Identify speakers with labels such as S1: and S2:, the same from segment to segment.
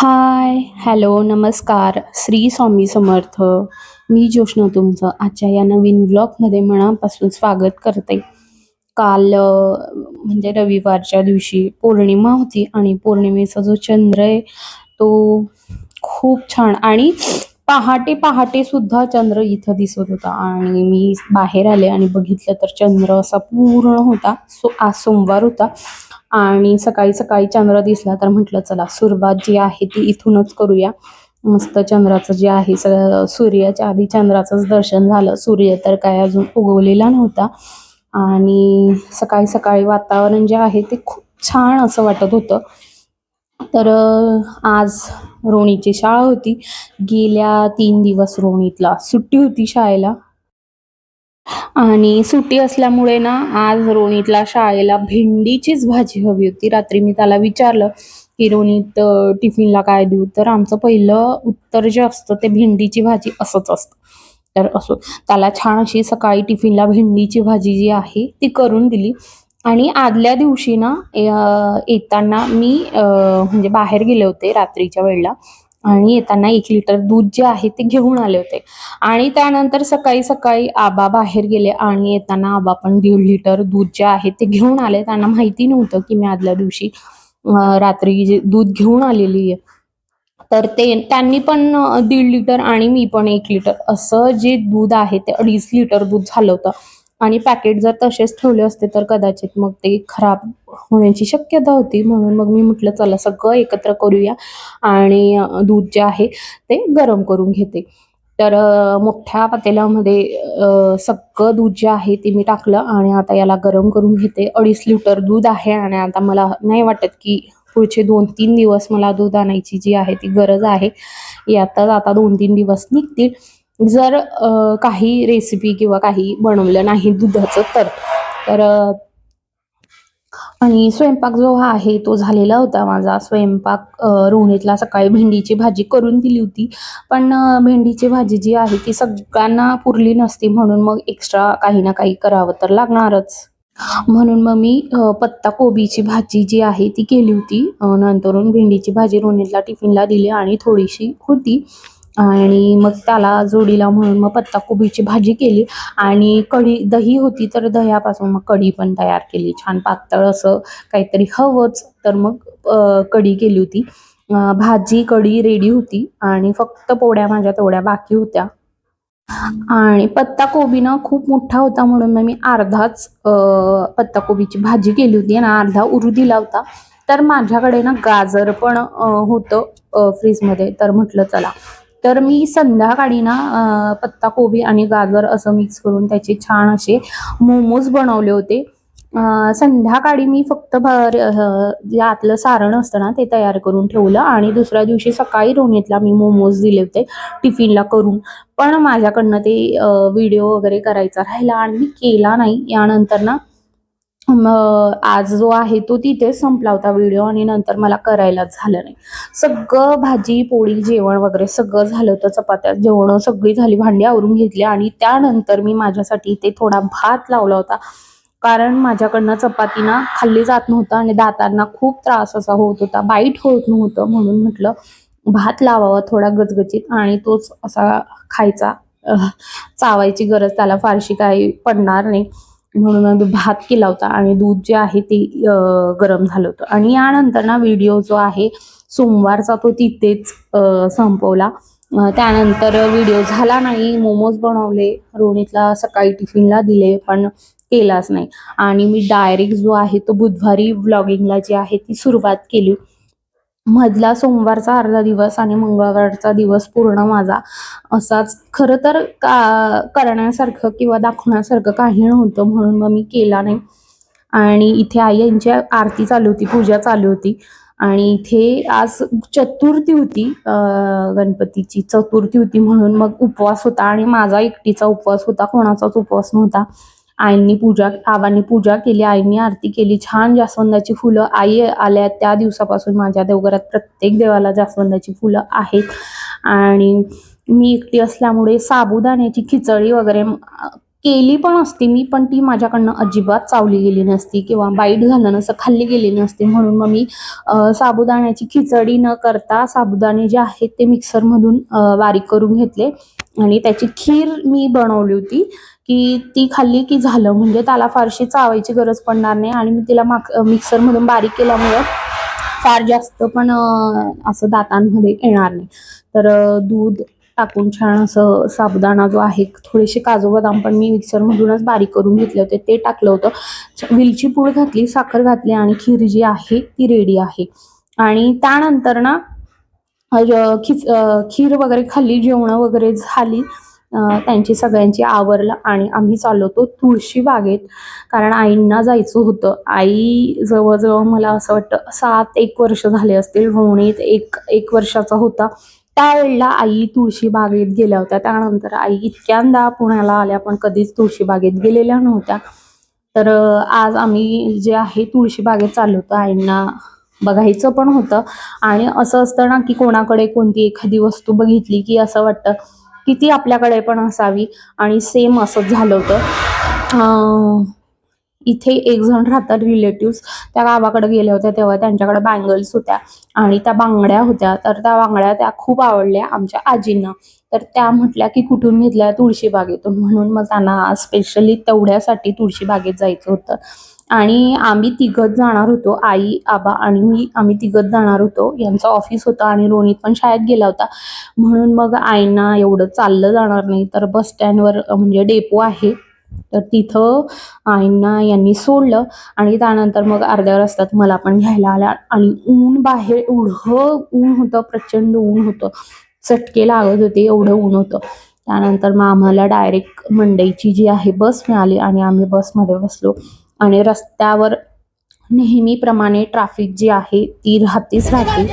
S1: हाय, hello, नमस्कार. श्री स्वामी समर्थ. मी जोशना तुमचं आजच्या या नवीन ब्लॉगमध्ये मनापासून स्वागत करते. काल म्हणजे रविवारच्या दिवशी पौर्णिमा होती आणि पौर्णिमेचा जो चंद्र आहे तो खूप छान आणि पहाटे पहाटे सुद्धा चंद्र इथं दिसत होता आणि मी बाहेर आले आणि बघितलं तर चंद्र असा पूर्ण होता. आज सोमवार होता आणि सकाळी सकाळी चंद्र दिसला तर म्हटलं चला सुरुवात जी आहे ती इथूनच करूया. मस्त चंद्राचं जे आहे सगळं सूर्याच्या आधी चंद्राचंच दर्शन झालं. सूर्य तर काय अजून उगवलेला नव्हता आणि सकाळी सकाळी वातावरण जे आहे ते खूप छान असं वाटत होतं. तर आज रोणीची शाळा होती. गेल्या 3 दिवस रोणीतला सुट्टी होती शाळेला आणि सुट्टी असल्यामुळे ना आज रोणीतला शाळेला भेंडीचीच भाजी हवी होती. रात्री मी त्याला विचारलं की रोणीत टिफिनला काय देऊ, तर आमचं पहिलं उत्तर जे असतं ते भेंडीची भाजी असंच असतं. तर असो, त्याला छान अशी सकाळी टिफिनला भेंडीची भाजी जी आहे ती करून दिली. आणि आदल्या दिवशी ना येताना मी म्हणजे बाहेर गेले होते रात्रीच्या वेळेला आणि येताना 1 लिटर दूध जे आहे ते घेऊन आले होते आणि त्यानंतर सकाळी सकाळी आबा बाहेर गेले आणि येताना आबा पण 1.5 लिटर दूध जे आहे ते घेऊन आले. त्यांना माहिती नव्हतं की मी आदल्या दिवशी रात्री जे दूध घेऊन आलेली आहे. तर त्यांनी पण 1.5 लिटर आणि मी पण 1 लिटर असं जे दूध आहे ते 2.5 लिटर दूध झालं होतं. आणि पॅकेट जर तसेच ठेवले असते तर कदाचित मग ते खराब होण्याची शक्यता होती. म्हणून मग मी म्हटलं चला सगळं एकत्र करूया आणि दूध जे आहे ते गरम करून घेते. तर मोठ्या पातेल्यामध्ये सगळं दूध जे आहे ते मी टाकलं आणि आता याला गरम करून घेते. 2.5 लिटर दूध आहे आणि आता मला नाही वाटत की पुढचे 2-3 दिवस मला दूध आणायची जी आहे ती गरज आहे. यातच आता 2-3 दिवस निघतील. जर काही रेसिपी किंवा काही बनवलं नाही दुधाचं तर. तर आणि स्वयंपाक जो आहे तो झालेला होता माझा. स्वयंपाक रोहितला सकाळी भेंडीची भाजी करून दिली होती. पण भेंडीची भाजी जी आहे ती सगळ्यांना पुरली नसती म्हणून मग एक्स्ट्रा काही ना काही करावं तर लागणारच. म्हणून मग मी पत्ता कोबीची भाजी जी आहे ती केली होती. नंतरून भेंडीची भाजी रोहितला टिफिनला दिली आणि थोडीशी होती आणि मग त्याला जोडीला म्हणून मग पत्ता कोबीची भाजी केली आणि कढी दही होती तर दह्यापासून मग कढी पण तयार केली. छान पातळ असं काहीतरी हवंच तर मग कढी केली होती. भाजी कढी रेडी होती आणि फक्त पोळ्या माझ्या तेवढ्या बाकी होत्या. आणि पत्ताकोबी ना खूप मोठा होता म्हणून मग मी अर्धाच पत्ताकोबीची भाजी केली होती आणि अर्धा उरू दिला होता. तर माझ्याकडे ना गाजर पण होतं फ्रीजमध्ये तर म्हटलं चला. तर मी संध्याकाळी ना पत्ताकोबी आणि गाजर असं मिक्स करून त्याचे छान असे मोमोज बनवले होते. संध्याकाळी मी फक्त जे आतलं सारण असतं ना ते तयार करून ठेवलं आणि दुसऱ्या दिवशी सकाळी रोहितला मी मोमोज दिले होते टिफिनला करून. पण माझ्याकडनं ते व्हिडिओ वगैरे करायचा राहिला आणि मी केला नाही. यानंतर ना आज जो आहे तो तिथेच संपला होता व्हिडिओ आणि नंतर मला करायलाच झालं नाही. सगळं भाजी पोळी जेवण वगैरे सगळं झालं होतं. चपात्या जेवण सगळी झाली, भांडी आवरून घेतली आणि त्यानंतर मी माझ्यासाठी इथे थोडा भात लावला होता. कारण माझ्याकडनं चपाती ना खाल्ली जात नव्हतं आणि दातांना खूप त्रास असा होत होता, बाईट होत नव्हतं. म्हणून म्हटलं भात लावावा थोडा गचगचीत आणि तोच असा खायचा. चावायची गरज त्याला फारशी काही पडणार नाही म्हणून मी भात केला होता आणि दूध जे आहे ते गरम झालं होतं. आणि यानंतर ना व्हिडिओ जो आहे सोमवारचा तो तिथेच संपवला. त्यानंतर व्हिडिओ झाला नाही. मोमोज बनवले, रोहितला सकाळी टिफिनला दिले पण केलाच नाही. आणि मी डायरेक्ट जो आहे तो बुधवारी व्लॉगिंगला जी आहे ती सुरुवात केली. मधला सोमवारचा अर्धा दिवस आणि मंगळवारचा दिवस पूर्ण माझा असाच खरं तर करण्यासारखं किंवा दाखवण्यासारखं काही नव्हतं म्हणून मग मी केला नाही. आणि इथे आई यांची आरती चालू होती, पूजा चालू होती आणि इथे आज चतुर्थी होती, गणपतीची चतुर्थी होती म्हणून मग उपवास होता आणि माझा एकटीचा उपवास होता, कोणाचाच उपवास नव्हता. आबांनी पूजा केली, आईंनी आरती केली, छान जास्वंदाची फुलं. आई आल्या त्या दिवसापासून माझ्या देवघरात प्रत्येक देवाला जास्वंदाची फुलं आहेत आणि मी एकटी असल्यामुळे साबुदाण्याची खिचडी वगैरे केली पण असती मी, पण ती माझ्याकडनं अजिबात चावली गेली नसती किंवा बाईट झालं नसतं, खाल्ली गेली नसती. म्हणून मग मी साबुदाण्याची खिचडी न करता साबुदाणे जे आहेत ते मिक्सरमधून बारीक करून घेतले आणि त्याची खीर मी बनवली होती, की ती खाल्ली की झालं. म्हणजे त्याला फारशी चावायची गरज पडणार नाही आणि मी तिला मिक्सरमधून बारीक केल्यामुळं फार जास्त पण असं दातांमध्ये येणार नाही. तर दूध टाकून छान असं साबुदाणा जो आहे, थोडेसे काजू बदाम पण मी मिक्सरमधूनच बारीक करून घेतले होते, ते टाकलं होतं. वेलची पूड घातली, साखर घातली आणि खीर जी आहे ती रेडी आहे. आणि त्यानंतर ना खीर वगैरे खाल्ली, जेवणं वगैरे झाली. त्यांची सगळ्यांची आवरलं आणि आम्ही चाललो होतो तुळशी बागेत, कारण आईंना जायचं होतं. आई जवळजवळ मला असं वाटतं 7-1 वर्ष झाले असतील. रोहित एक वर्षाचा होता त्यावेळेला आई तुळशी बागेत गेल्या होत्या. त्यानंतर आई इतक्यांदा पुण्याला आल्या पण कधीच तुळशी बागेत गेलेल्या नव्हत्या. तर आज आम्ही जे आहे तुळशी बागेत चाललो होतो. आईंना बघायचं पण होतं आणि असं असतं ना, की कोणाकडे कोणती एखादी वस्तू बघितली की असं वाटतं की ती आपल्याकडे पण असावी आणि सेम असंच झालं होतं. इथे एक जण राहतात रिलेटिव्स, त्या गावाकडे गेल्या होत्या तेव्हा त्यांच्याकडे बँगल्स होत्या आणि त्या बांगड्या होत्या. तर त्या बांगड्या त्या खूप आवडल्या आमच्या आजींना. तर त्या म्हटल्या की कुठून घेतल्या? तुळशी बागेतून. म्हणून मग त्यांना स्पेशली तेवढ्यासाठी तुळशी बागेत जायचं होतं. आणि आम्ही तिघच जाणार होतो, आई, आबा आणि मी. आम्ही तिघच जाणार होतो. यांचं ऑफिस होतं आणि रोनित पण शाळेत गेला होता. म्हणून मग आईंना एवढं चाललं जाणार नाही, तर बस स्टँडवर म्हणजे डेपो आहे, तर तिथं आईंना यांनी सोडलं आणि त्यानंतर मग अर्ध्या रस्त्यात मला पण घ्यायला आल्या. आणि ऊन बाहेर एवढं ऊन होतं, प्रचंड ऊन होतं, चटके लागत होते, एवढं ऊन होतं. त्यानंतर मग आम्हाला डायरेक्ट मंडईची जी आहे बस मिळाली आणि आम्ही बसमध्ये बसलो. आणि रस्त्यावर नेहमीप्रमाणे ट्रॅफिक जी आहे ती राहतेच राहते.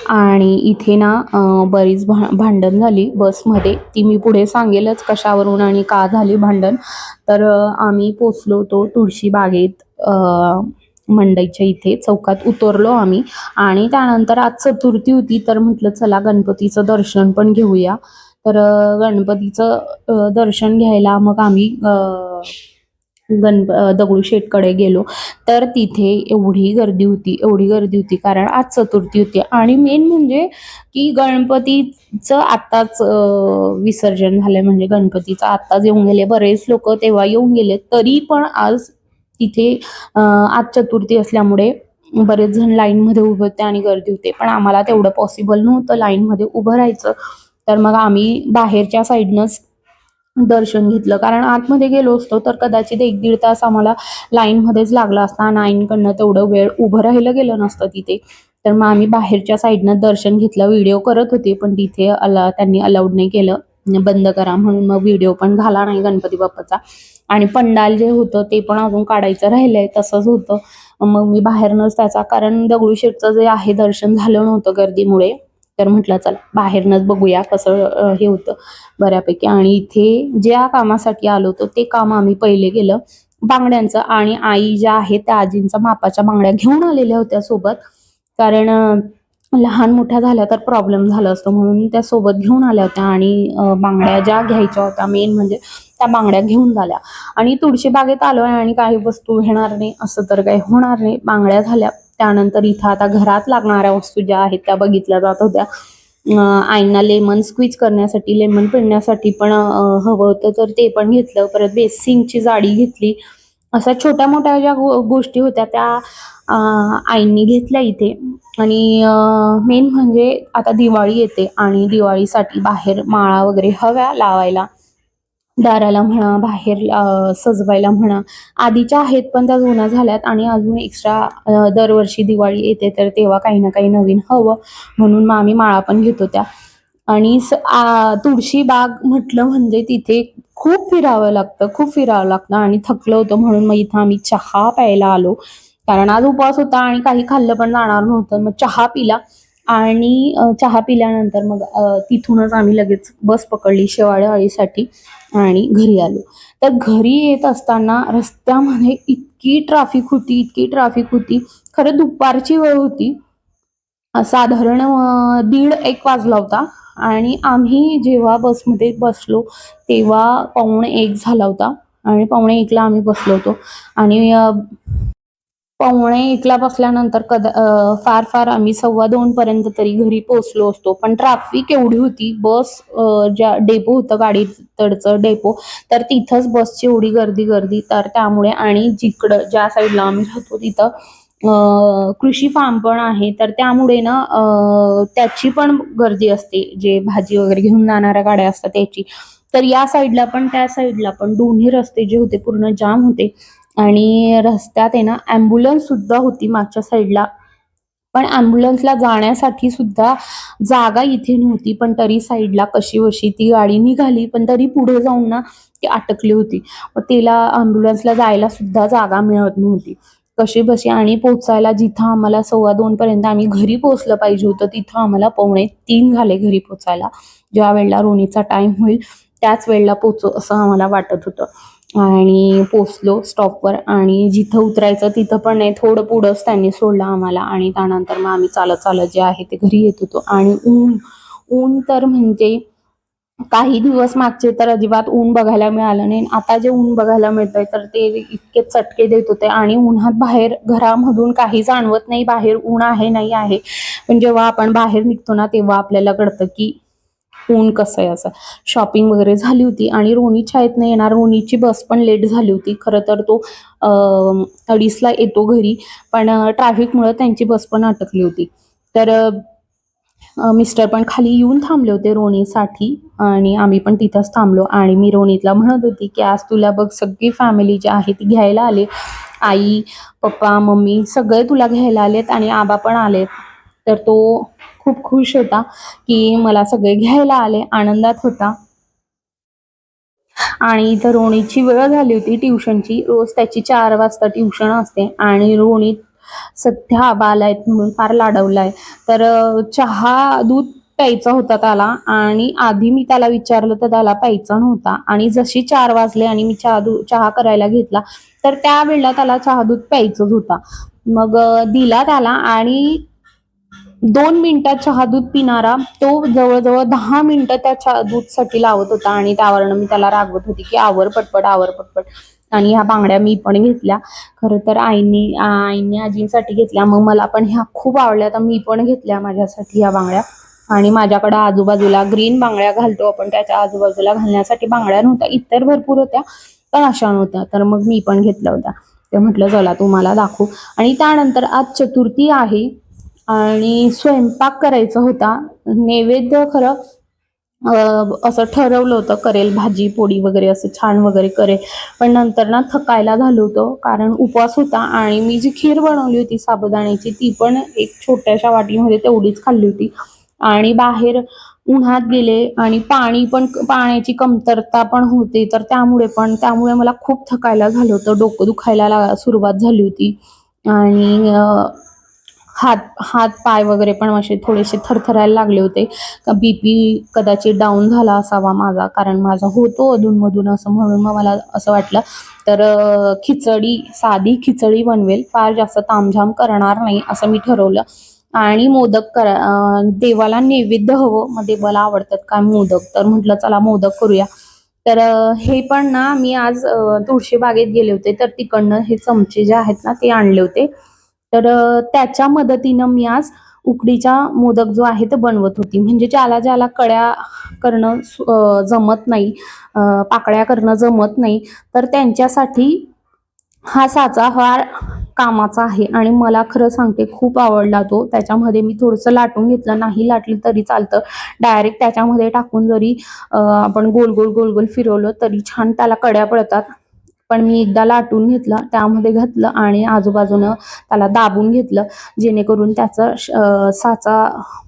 S1: आणि इथे ना बरीच भांडण झाली बसमध्ये. ती मी पुढे सांगेलच कशावरून आणि का झाली भांडण. तर आम्ही पोचलो होतो तुळशी बागेत. मंडईच्या इथे चौकात उतरलो आम्ही आणि त्यानंतर आज चतुर्थी होती, तर म्हटलं चला गणपतीचं दर्शन पण घेऊया. तर गणपतीचं दर्शन घ्यायला मग आम्ही दगडूशेठकडे गेलो. तर तिथे एवढी गर्दी होती कारण आज चतुर्थी होती. आणि मेन म्हणजे की गणपतीचं आत्ताच विसर्जन झालंय, म्हणजे गणपतीचं आत्ताच येऊन गेले. बरेच लोक तेव्हा येऊन गेले, तरी पण आज तिथे आज चतुर्थी असल्यामुळे बरेच जण लाईनमध्ये उभे होते आणि गर्दी होते. पण आम्हाला तेवढं पॉसिबल नव्हतं लाईनमध्ये उभं राहायचं. तर मग आम्ही बाहेरच्या साईडनंच दर्शन घेतलं, कारण आतमध्ये गेलो असतो तर कदाचित 1-1.5 तास आम्हाला लाईनमध्येच लागला असता आणि आईंकडनं तेवढं वेळ उभं राहिलं गेलं नसतं तिथे. तर मग आम्ही बाहेरच्या साईडनं दर्शन घेतलं. व्हिडिओ करत होते पण तिथे त्यांनी अलाउड नाही केलं, बंद करा म्हणून. मग व्हिडिओ पण झाला नाही गणपती बाप्पाचा. आणि पंडाल जे होतं ते पण अजून काढायचं राहिलंय, तसंच होतं. मग मी बाहेरनंच त्याचा, कारण दगडूशेठचं जे आहे दर्शन झालं नव्हतं गर्दीमुळे, तर म्हटलं चला बाहेरनंच बघूया कसं हे होतं बऱ्यापैकी. आणि इथे ज्या कामासाठी आलो होतो ते काम आम्ही पहिले केलं, बांगड्यांचं. आणि आई ज्या आहेत त्या आजींच्या मापाच्या बांगड्या घेऊन आलेल्या होत्या सोबत, कारण लहान मोठ्या झाल्या तर प्रॉब्लेम झाला असतो, म्हणून त्या सोबत घेऊन आल्या होत्या. आणि बांगड्या ज्या घ्यायच्या होत्या मेन म्हणजे त्या बांगड्या घेऊन झाल्या. आणि तुळशी बागेत आलोय आणि काही वस्तू घेणार नाही असं तर काही होणार नाही. बांगड्या झाल्या. त्यानंतर इथं आता घरात लागणाऱ्या वस्तू ज्या आहेत त्या बघितल्या जात होत्या. आईंना लेमन स्क्वीज करण्यासाठी, लेमन पिळण्यासाठी पण हवं होतं, तर ते पण घेतलं. परत बेसिंगची जाडी घेतली. अशा छोट्या मोठ्या ज्या गोष्टी होत्या त्या आईंनी घेतल्या इथे. आणि मेन म्हणजे आता दिवाळी येते आणि दिवाळीसाठी बाहेर माळा वगैरे हव्या लावायला, दाराला म्हणा, बाहेर सजवायला म्हणा. आधीच्या आहेत पण त्या जुन्या झाल्यात आणि अजून एक्स्ट्रा दरवर्षी दिवाळी येते तर तेव्हा काही ना काही नवीन हवं, म्हणून मग आम्ही माळा पण घेतो त्या. आणि तुळशी बाग म्हटलं म्हणजे तिथे खूप फिरावं लागतं आणि थकलं होतं, म्हणून मग इथं आम्ही चहा प्यायला आलो. कारण आज उपवास होता आणि काही खाल्लं पण जाणार नव्हतं, मग चहा पिला. आणि चहा पिल्यानंतर मग तिथूनच आम्ही लगेच बस पकडली शेवाळेवाडीसाठी आणि घरी आलो. तर घरी येत असताना रस्त्यामध्ये इतकी ट्रॅफिक होती, इतकी ट्रॅफिक होती. खरं दुपारची वेळ होती. साधारण 1:30-1 वाजला होता आणि आम्ही जेव्हा बसमध्ये बसलो, तेव्हा 1:45 झाला होता आणि 1:45 ला आम्ही बसलो होतो आणि 1:45 ला बसल्यानंतर फार फार आम्ही 1:15 पर्यंत तरी घरी पोहोचलो असतो. पण ट्रॅफिक एवढी होती, बस ज्या डेपो होतं गाडीतडचं डेपो, तर तिथंच बसची एवढी गर्दी, तर त्यामुळे आणि जिकडं ज्या साईडला आम्ही राहतो तिथं कृषी फार्म पण आहे, तर त्यामुळे ना त्याची पण गर्दी असते, जे भाजी वगैरे घेऊन जाणाऱ्या गाड्या असतात त्याची. तर या साईडला पण त्या साईडला पण दोन्ही रस्ते जे होते पूर्ण जाम होते आणि रस्त्यात आहे ना ॲम्ब्युलन्स सुद्धा होती मागच्या साईडला. पण ॲम्ब्युलन्सला जाण्यासाठी सुद्धा जागा इथे नव्हती. पण तरी साईडला कशीबशी ती गाडी निघाली, पण तरी पुढे जाऊन ना ती अटकली होती. मग तिला ॲम्ब्युलन्सला जायला सुद्धा जागा मिळत नव्हती. कशीबशी आणि पोहोचायला जिथं आम्हाला 2:15 पर्यंत आम्ही घरी पोहोचलं पाहिजे होतं, तिथं आम्हाला 2:45 झाले घरी पोहोचायला. ज्या वेळेला रोनीचा टाईम होईल त्याच वेळेला पोहोचू असं आम्हाला वाटत होतं. आणि पोचलो स्टॉपवर आणि जिथं उतरायचं तिथं पण नाही, थोडं पुढंच त्यांनी सोडलं आम्हाला आणि त्यानंतर मग आम्ही चालत चालत जे आहे ते घरी येत होतो. आणि ऊन ऊन तर म्हणजे काही दिवस मागचे तर अजिबात ऊन बघायला मिळालं नाही. आता जे ऊन बघायला मिळतंय तर ते इतके चटके देत होते आणि उन्हात बाहेर घरामधून काही जाणवत नाही, बाहेर ऊन आहे नाही आहे. पण जेव्हा आपण बाहेर निघतो ना तेव्हा आपल्याला कळतं की ऊन कसं आहे असं. शॉपिंग वगैरे झाली होती आणि रोनी शाळेतनं येणार, रोनीची बस पण लेट झाली होती. खरं तर तो 2:30 ला येतो घरी, पण ट्रॅफिकमुळे त्यांची बस पण अटकली होती. तर मिस्टर पण खाली येऊन थांबले होते रोनीसाठी आणि आम्ही पण तिथंच थांबलो आणि मी रोनीतला म्हणत होती की आज तुला बघ सगळी फॅमिली जी आहे ती घ्यायला आली. आई, पप्पा, मम्मी सगळे तुला घ्यायला आलेत आणि आबा पण आलेत. तर तो खूप खुश होता की मला सगळे घ्यायला आले, आनंदात होता. आणि इथं रोनीची वेळ झाली होती ट्युशनची. रोज त्याची 4 वाजता ट्युशन असते आणि रोनी सध्या आबा आलायत म्हणून फार लाडवलाय. तर चहा, दूध प्यायचा होता त्याला आणि आधी मी त्याला विचारलं तर त्याला प्यायचा नव्हता आणि जशी 4 वाजले आणि मी चहा करायला घेतला, तर त्यावेळेला त्याला चहा, दूध प्यायचंच होता. मग दिला त्याला आणि 2 मिनिटात चहा दूध पिणारा तो जवळ-जवळ 10 मिनिटं त्या दूधसाठी लावत होता आणि त्यावरनं मी त्याला रागवत होती, की आवर पटपट, आवर पटपट. आणि ह्या बांगड्या मी पण घेतल्या. खरं तर आईंनी आजींसाठी घेतल्या. मग मला पण ह्या खूप आवडल्या, तर मी पण घेतल्या माझ्यासाठी ह्या बांगड्या. आणि माझ्याकडं आजूबाजूला ग्रीन बांगड्या घालतो आपण, त्याच्या आजूबाजूला घालण्यासाठी बांगड्या नव्हत्या. इतर भरपूर होत्या, पण अशा नव्हत्या. तर मग मी पण घेतल्या होत्या. ते म्हटलं चला तुम्हाला दाखवू. आणि त्यानंतर आज चतुर्थी आहे आणि स्वयंपाक करायचा होता. नैवेद्य खरं असं ठरवलं होतं करेल, भाजी पोळी वगैरे असं छान वगैरे करेल. पण नंतर ना थकायला झालं होतं कारण उपवास होता आणि मी जी खीर बनवली होती साबुदाण्याची ती पण एक छोट्याशा वाटीमध्ये तेवढीच खाल्ली होती. आणि बाहेर उन्हात गेले आणि पाण्याची कमतरता पण होती, तर त्यामुळे मला खूप थकायला झालं होतं. डोकं दुखायला सुरुवात झाली होती आणि हात हात पाय वगैरे पण असे थोडेसे थरथरायला लागले होते. बीपी कदाचित डाऊन झाला असावा माझा, कारण माझा होतो अधूनमधून असं, म्हणून मग मला असं वाटलं तर साधी खिचडी बनवेल, फार जास्त तामझाम करणार नाही असं मी ठरवलं. आणि देवाला नैवेद्य हवं, मग देवाला आवडतात काय मोदक, तर म्हटलं चला मोदक करूया. तर हे पण ना मी आज तुळशीबागेत गेले होते, तर तिकडनं हे चमचे जे आहेत ना ते आणले होते. तर त्याच्या मदतीनं मी आज उकडीचा मोदक जो आहे तो बनवत होती. म्हणजे ज्याला ज्याला कड्या करणं जमत नाही, पाकळ्या करणं जमत नाही, तर त्यांच्यासाठी हा साचा फार कामाचा आहे आणि मला खरं सांगते खूप आवडला तो. त्याच्यामध्ये मी थोडंसं लाटून घेतलं, नाही लाटलं तरी चालतं. डायरेक्ट त्याच्यामध्ये टाकून जरी आपण गोल गोल गोल गोल फिरवलं तरी छान त्याला कड्या पडतात. पण मी एकदा लाटून घेतलं, त्यामध्ये घातलं आणि आजूबाजूनं त्याला दाबून घेतलं, जेणेकरून त्याचा साचा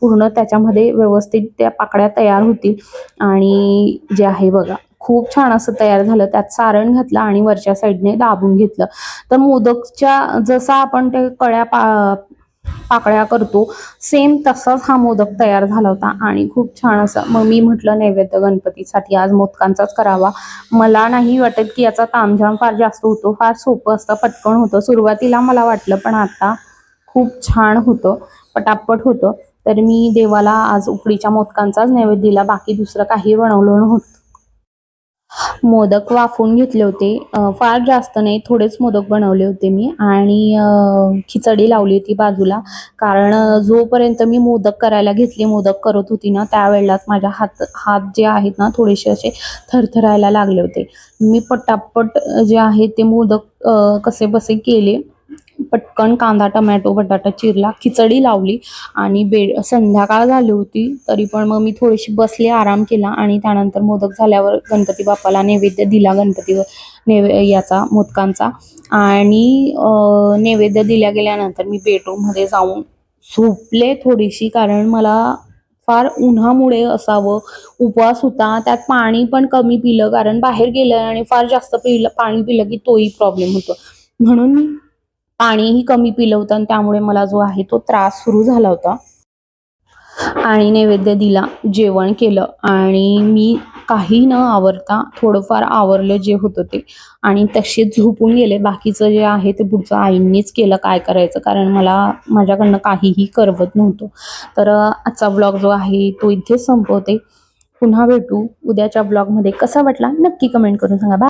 S1: पूर्ण त्याच्यामध्ये व्यवस्थित त्या पाकळ्या तयार होतील. आणि जे आहे बघा खूप छान असं तयार झालं. त्यात सारण घातलं आणि वरच्या साईडने दाबून घेतलं. तर मोदकच्या जसा आपण ते पाकळ्या करतो, सेम तसाच हा मोदक तयार झाला होता आणि खूप छान असा. मग मी म्हटलं नैवेद्य गणपतीसाठी आज मोदकांचाच करावा. मला नाही वाटत की याचा तामझाम फार जास्त होतो, फार सोपं असतं, पटकन होतं. सुरुवातीला मला वाटलं, पण आता खूप छान होतं, पटापट होतं. तर मी देवाला आज उकडीच्या मोदकांचाच नैवेद्य दिला, बाकी दुसरं काही बनवलं नव्हतं. मोदक वाफवून घेतले होते. फार जास्त नाही, थोडेच मोदक बनवले होते मी आणि खिचडी लावली होती बाजूला. कारण जोपर्यंत मी मोदक करायला घेतले, मोदक करत होती ना, त्यावेळेलाच माझ्या हात हात जे आहेत ना, थोडेसे असे थरथरायला लागले होते. मी पटापट जे आहे ते मोदक कसेबसे केले. पटकन कांदा, टोमॅटो, बटाटा चिरला, खिचडी लावली आणि संध्याकाळ झाली होती. तरी पण मग मी थोडीशी बसले, आराम केला आणि त्यानंतर मोदक झाल्यावर गणपती बाप्पाला नैवेद्य दिला, याचा मोदकांचा. आणि नैवेद्य दिल्या गेल्यानंतर मी बेडरूममध्ये जाऊन झोपले थोडीशी, कारण मला फार उन्हामुळे असावं, उपवास होता. त्यात पाणी पण कमी पिलं, कारण बाहेर गेलं आणि फार जास्त पाणी पिलं की तोही प्रॉब्लेम होतो. म्हणून मी पाणीही कमी पिलं होतं आणि त्यामुळे मला जो आहे तो त्रास सुरू झाला होता. आणि नैवेद्य दिला, जेवण केलं आणि मी काही न आवरता थोडंफार आवरलं जे होतं ते आणि तसेच झोपून गेले. बाकीचं जे आहे ते पुढचं आईंनीच केलं काय करायचं, कारण मला माझ्याकडनं काहीही करवत नव्हतं. तर आजचा ब्लॉग जो आहे तो इथेच संपवते. पुन्हा भेटू उद्याच्या ब्लॉगमध्ये. कसा वाटला नक्की कमेंट करून सांगा. बाय.